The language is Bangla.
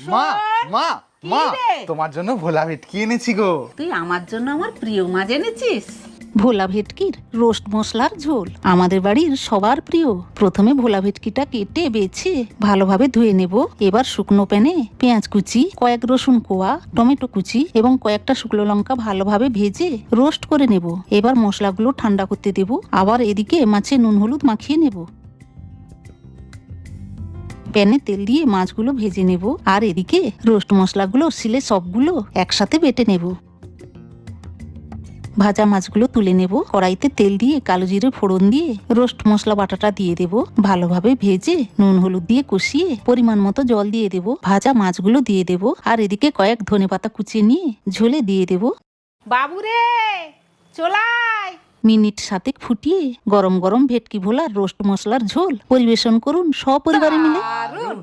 মা মা কি মা রে? তোমার জন্য ভোলা ভেটকি এনেছি গো। তুই আমার জন্য আমার প্রিয় মাছ এনেছিস? ভোলা ভেটকির রোস্ট মশলার ঝোল আমাদের বাড়ির সবার প্রিয়। প্রথমে ভোলা ভেটকিটা কেটে বেছে ভালোভাবে ধুয়ে নেব। এবার শুকনো প্যানে পেঁয়াজ কুচি, কয়েক রসুন কোয়া, টমেটো কুচি এবং কয়েকটা শুকনো লঙ্কা ভালোভাবে ভেজে রোস্ট করে নেব। এবার মশলাগুলো ঠান্ডা করতে দেব। আবার এদিকে মাছে নুন হলুদ মাখিয়ে নেব। প্যানে তেল দিয়ে মাছগুলো ভেজে নেব। আর এদিকে রোস্ট মশলাগুলো শিলে সবগুলো একসাথে বেটে নেব। ভাজা মাছগুলো তুলে নেব। কড়াইতে তেল দিয়ে কালো জিরে ফোড়ন দিয়ে রোস্ট মশলা বাটাটা দিয়ে দেব। ভালোভাবে ভেজে নুন হলুদ দিয়ে কষিয়ে পরিমাণ মতো জল দিয়ে দেব। ভাজা মাছগুলো দিয়ে দেব। আর এদিকে কয়েক ধনেপাতা কুচিয়ে নিয়ে ঝোলে দিয়ে দেব। বাবুরে চলাই। মিনিট সাতেক ফুটিয়ে গরম গরম ভেটকি ভোলার রোস্ট মশলার ঝোল পরিবেশন করুন সপরিবারে মিলে। দারুণ।